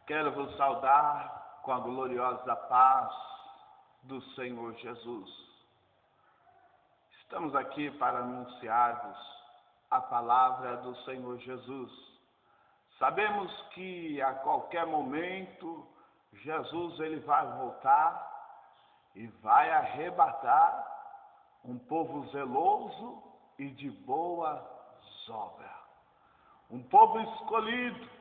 Quero vos saudar com a gloriosa paz do Senhor Jesus. Estamos aqui para anunciar-vos a palavra do Senhor Jesus. Sabemos que a qualquer momento Jesus ele vai voltar e vai arrebatar um povo zeloso e de boa obras. Um povo escolhido,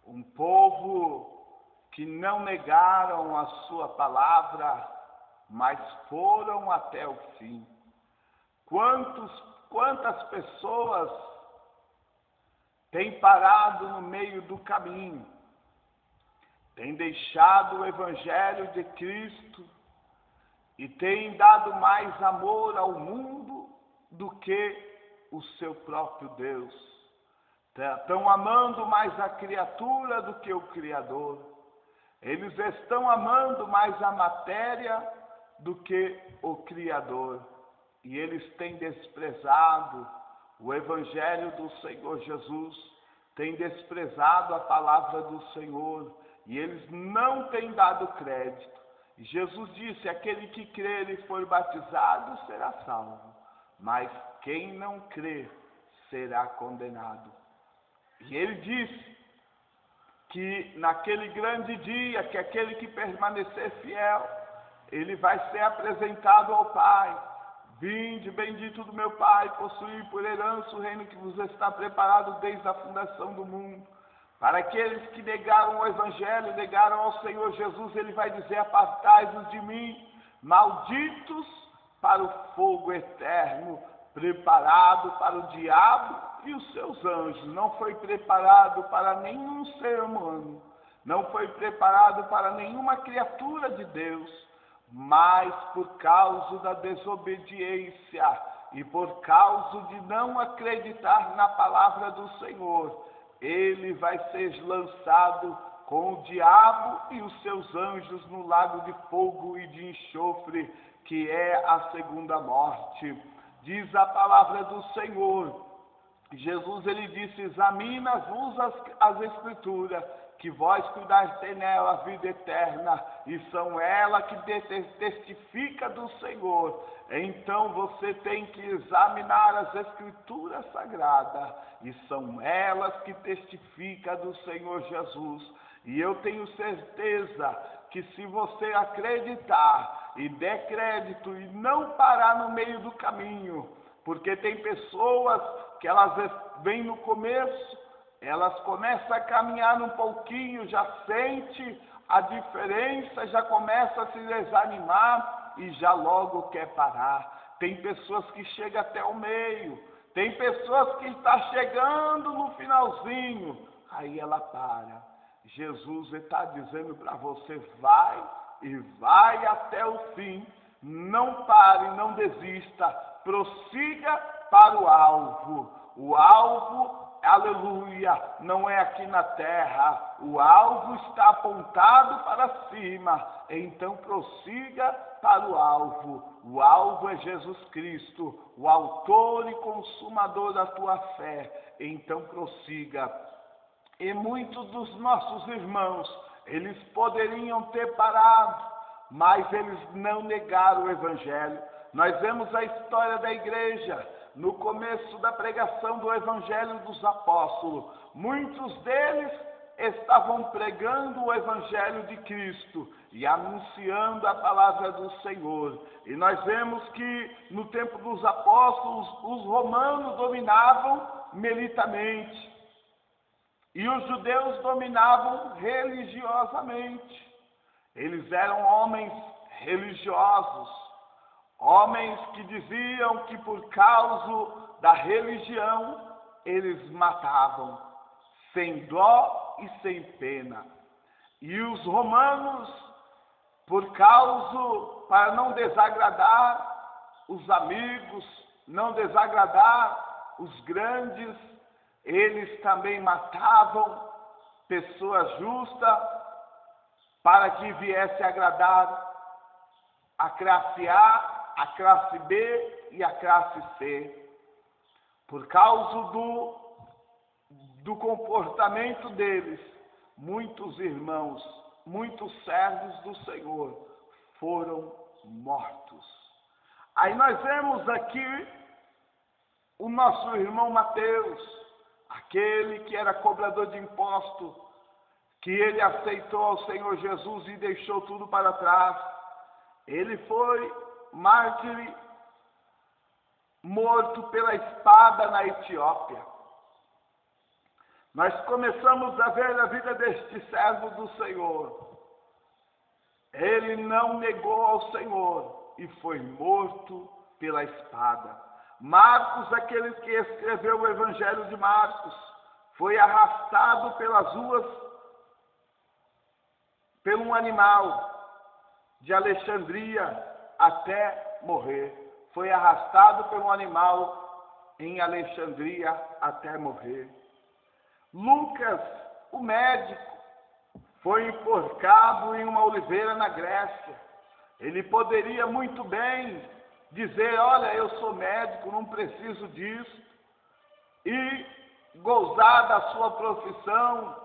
um povo que não negaram a sua palavra, mas foram até o fim. Quantas pessoas têm parado no meio do caminho, têm deixado o Evangelho de Cristo e têm dado mais amor ao mundo do que o seu próprio Deus. Estão amando mais a criatura do que o Criador. Eles estão amando mais a matéria do que o Criador. E eles têm desprezado o Evangelho do Senhor Jesus, têm desprezado a palavra do Senhor, e eles não têm dado crédito. E Jesus disse: aquele que crer e for batizado será salvo, mas quem não crer será condenado. E ele disse que naquele grande dia, que aquele que permanecer fiel, ele vai ser apresentado ao Pai. Vinde, bendito do meu Pai, possuir por herança o reino que vos está preparado desde a fundação do mundo. Para aqueles que negaram o Evangelho, negaram ao Senhor Jesus, ele vai dizer: apartai-vos de mim, malditos, para o fogo eterno, preparado para o diabo e os seus anjos. Não foi preparado para nenhum ser humano, não foi preparado para nenhuma criatura de Deus, mas por causa da desobediência e por causa de não acreditar na palavra do Senhor, ele vai ser lançado com o diabo e os seus anjos no lago de fogo e de enxofre, que é a segunda morte. Diz a palavra do Senhor, Jesus ele disse: examina-vos as Escrituras, que vós cuidais ter nela a vida eterna, e são ela que testifica do Senhor. Então você tem que examinar as Escrituras sagradas, e são elas que testificam do Senhor Jesus. E eu tenho certeza que se você acreditar e der crédito e não parar no meio do caminho, porque tem pessoas que elas vêm no começo, elas começam a caminhar um pouquinho, já sente a diferença, já começa a se desanimar e já logo quer parar. Tem pessoas que chegam até o meio, tem pessoas que estão chegando no finalzinho, aí ela para. Jesus está dizendo para você: vai e vai até o fim, não pare, não desista, prossiga para o alvo. O alvo, aleluia, não é aqui na terra, o alvo está apontado para cima, então prossiga para o alvo é Jesus Cristo, o autor e consumador da tua fé, então prossiga. E muitos dos nossos irmãos, eles poderiam ter parado, mas eles não negaram o Evangelho. Nós vemos a história da igreja, no começo da pregação do Evangelho dos Apóstolos. Muitos deles estavam pregando o Evangelho de Cristo e anunciando a palavra do Senhor. E nós vemos que no tempo dos apóstolos, os romanos dominavam militarmente. E os judeus dominavam religiosamente. Eles eram homens religiosos, homens que diziam que por causa da religião eles matavam, sem dó e sem pena. E os romanos, para não desagradar os amigos, não desagradar os grandes, eles também matavam pessoas justas para que viesse agradar a classe A, a classe B e a classe C. Por causa do comportamento deles, muitos irmãos, muitos servos do Senhor foram mortos. Aí nós vemos aqui o nosso irmão Mateus, aquele que era cobrador de imposto, que ele aceitou ao Senhor Jesus e deixou tudo para trás. Ele foi mártir, morto pela espada na Etiópia. Nós começamos a ver a vida deste servo do Senhor. Ele não negou ao Senhor e foi morto pela espada. Marcos, aquele que escreveu o Evangelho de Marcos, foi arrastado pelas ruas por um animal de Alexandria até morrer. Foi arrastado por um animal em Alexandria até morrer. Lucas, o médico, foi enforcado em uma oliveira na Grécia. Ele poderia muito bem dizer: olha, eu sou médico, não preciso disso, e gozar da sua profissão,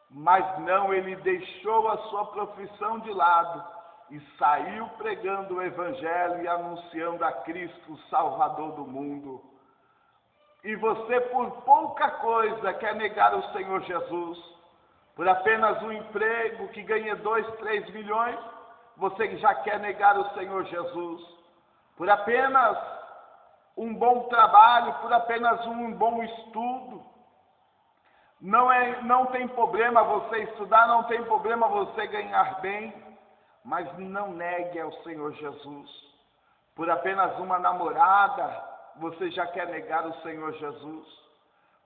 mas não, ele deixou a sua profissão de lado e saiu pregando o Evangelho e anunciando a Cristo, o Salvador do mundo. E você, por pouca coisa, quer negar o Senhor Jesus, por apenas um emprego que ganha 2, 3 milhões, você já quer negar o Senhor Jesus. Por apenas um bom trabalho, por apenas um bom estudo. Não tem problema você estudar, não tem problema você ganhar bem, mas não negue ao Senhor Jesus. Por apenas uma namorada, você já quer negar o Senhor Jesus.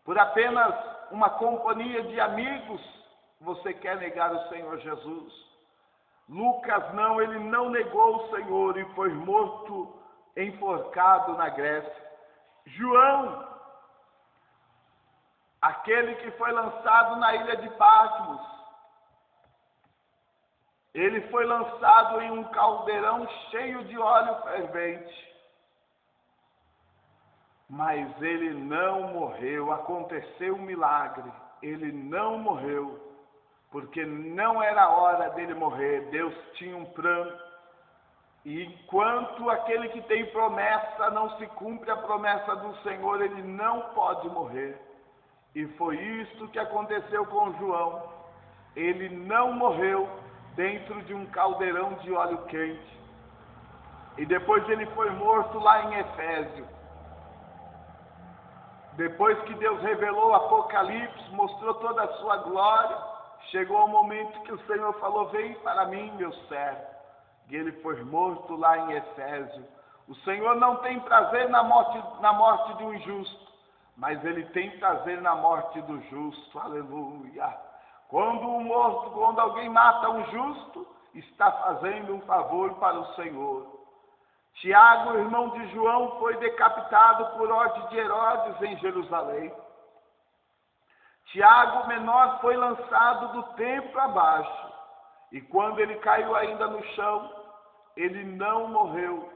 Por apenas uma companhia de amigos, você quer negar o Senhor Jesus. Lucas não, ele não negou o Senhor e foi morto, enforcado na Grécia. João, aquele que foi lançado na ilha de Patmos, ele foi lançado em um caldeirão cheio de óleo fervente. Mas ele não morreu, aconteceu um milagre, ele não morreu, porque não era hora dele morrer, Deus tinha um plano, e enquanto aquele que tem promessa não se cumpre a promessa do Senhor, ele não pode morrer, e foi isso que aconteceu com João, ele não morreu dentro de um caldeirão de óleo quente, e depois ele foi morto lá em Efésio. Depois que Deus revelou o Apocalipse, mostrou toda a sua glória, chegou o momento que o Senhor falou: vem para mim, meu servo. E ele foi morto lá em Efésio. O Senhor não tem prazer na morte de um injusto, mas ele tem prazer na morte do justo. Aleluia! Quando alguém mata um justo, está fazendo um favor para o Senhor. Tiago, irmão de João, foi decapitado por ordem de Herodes em Jerusalém. Tiago, menor, foi lançado do templo abaixo. E quando ele caiu ainda no chão, ele não morreu.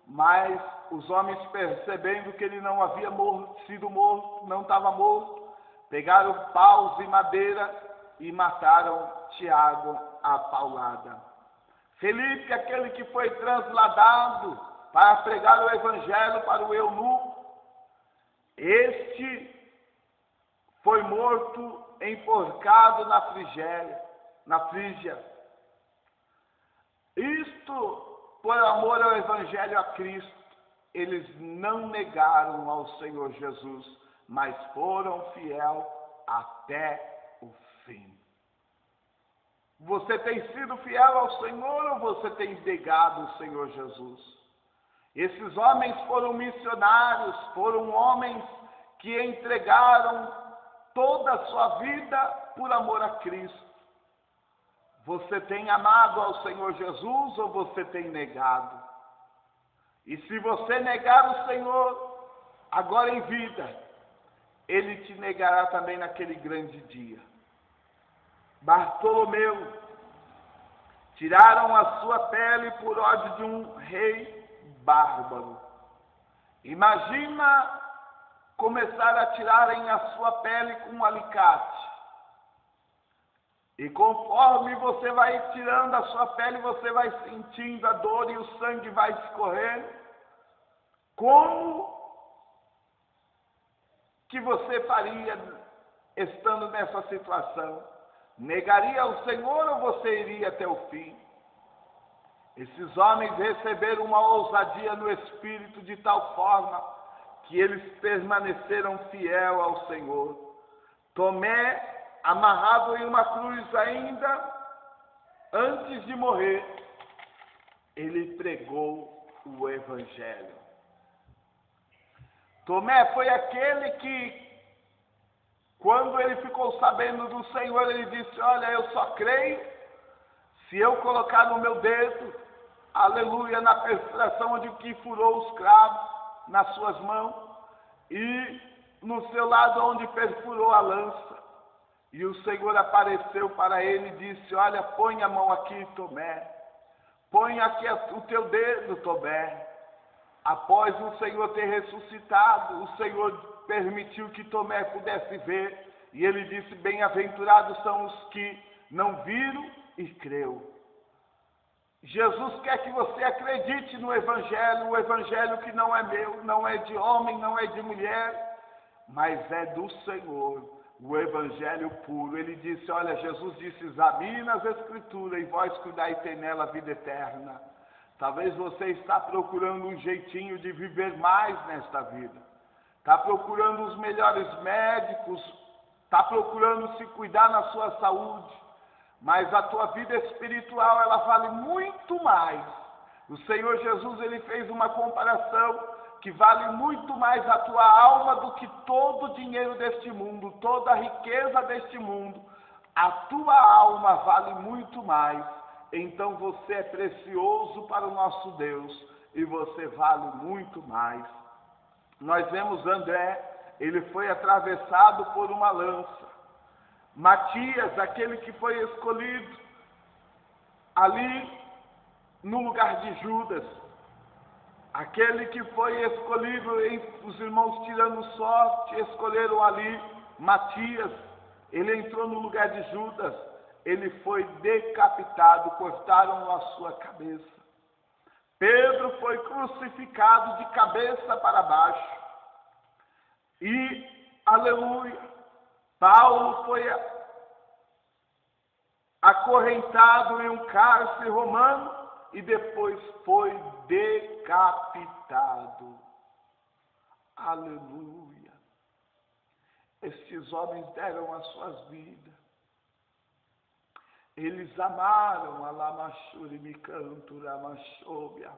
Mas os homens, percebendo que ele não havia sido morto, não estava morto, pegaram paus e madeira e mataram Tiago à paulada. Felipe, aquele que foi transladado para pregar o Evangelho para o eunuco, este foi morto, enforcado na Frígia. Isto por amor ao Evangelho a Cristo. Eles não negaram ao Senhor Jesus, mas foram fiéis até o fim. Você tem sido fiel ao Senhor ou você tem negado o Senhor Jesus? Esses homens foram missionários, foram homens que entregaram toda a sua vida por amor a Cristo. Você tem amado ao Senhor Jesus ou você tem negado? E se você negar o Senhor agora em vida, Ele te negará também naquele grande dia. Bartolomeu, tiraram a sua pele por ordem de um rei bárbaro. Imagina começar a tirarem a sua pele com um alicate. E conforme você vai tirando a sua pele, você vai sentindo a dor e o sangue vai escorrendo. Como que você faria estando nessa situação? Negaria o Senhor ou você iria até o fim? Esses homens receberam uma ousadia no Espírito de tal forma que eles permaneceram fiel ao Senhor. Tomé, amarrado em uma cruz ainda, antes de morrer, ele pregou o Evangelho. Tomé foi aquele que, quando ele ficou sabendo do Senhor, ele disse: olha, eu só creio se eu colocar no meu dedo, aleluia, na perfuração onde que furou os cravos, nas suas mãos, e no seu lado onde perfurou a lança. E o Senhor apareceu para ele e disse: olha, põe a mão aqui, Tomé. Põe aqui o teu dedo, Tomé. Após o Senhor ter ressuscitado, o Senhor permitiu que Tomé pudesse ver. E ele disse: bem-aventurados são os que não viram e creu. Jesus quer que você acredite no Evangelho, o Evangelho que não é meu, não é de homem, não é de mulher, mas é do Senhor. O Evangelho puro. Ele disse: olha, Jesus disse: examina as Escrituras e vós cuidai e tem nela a vida eterna. Talvez você está procurando um jeitinho de viver mais nesta vida. Está procurando os melhores médicos, está procurando se cuidar na sua saúde, mas a tua vida espiritual, ela vale muito mais. O Senhor Jesus, ele fez uma comparação que vale muito mais a tua alma do que todo o dinheiro deste mundo, toda a riqueza deste mundo. A tua alma vale muito mais. Então você é precioso para o nosso Deus e você vale muito mais. Nós vemos André, ele foi atravessado por uma lança. Matias, aquele que foi escolhido ali no lugar de Judas, aquele que foi escolhido, os irmãos tirando sorte, escolheram ali Matias, ele entrou no lugar de Judas, ele foi decapitado, cortaram a sua cabeça. Pedro foi crucificado de cabeça para baixo. E, aleluia, Paulo foi acorrentado em um cárcere romano e depois foi decapitado. Aleluia. Estes homens deram as suas vidas. Eles amaram a Lamachurimicanto, Lamachobia.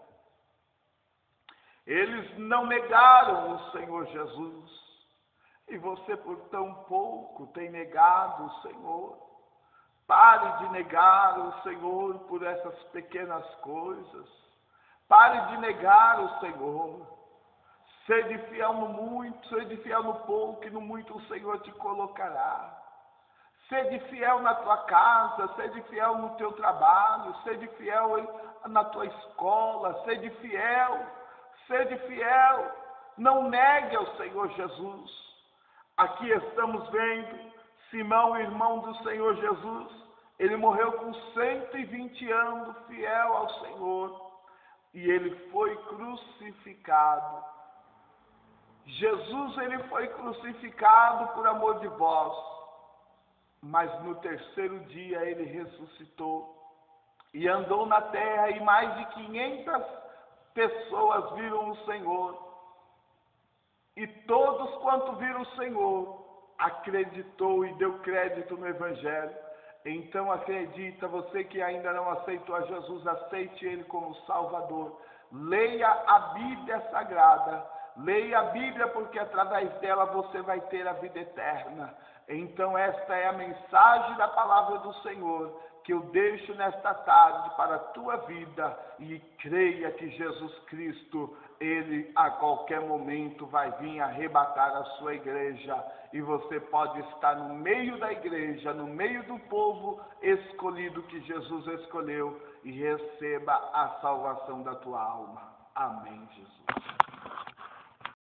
Eles não negaram o Senhor Jesus. E você por tão pouco tem negado o Senhor. Pare de negar o Senhor por essas pequenas coisas. Pare de negar o Senhor. Sede fiel no muito, sede fiel no pouco, e no muito o Senhor te colocará. Sede fiel na tua casa, sede fiel no teu trabalho, sede fiel na tua escola, sede fiel, sede fiel. Não negue ao Senhor Jesus. Aqui estamos vendo Simão, irmão do Senhor Jesus. Ele morreu com 120 anos, fiel ao Senhor, e ele foi crucificado. Jesus, ele foi crucificado por amor de vós. Mas no terceiro dia ele ressuscitou e andou na terra, e mais de 500 pessoas viram o Senhor. E todos quanto viram o Senhor, acreditou e deu crédito no Evangelho. Então acredita, você que ainda não aceitou a Jesus, aceite Ele como Salvador. Leia a Bíblia Sagrada. Leia a Bíblia, porque através dela você vai ter a vida eterna. Então esta é a mensagem da palavra do Senhor que eu deixo nesta tarde para a tua vida, e creia que Jesus Cristo, Ele a qualquer momento vai vir arrebatar a sua igreja, e você pode estar no meio da igreja, no meio do povo escolhido que Jesus escolheu, e receba a salvação da tua alma. Amém, Jesus.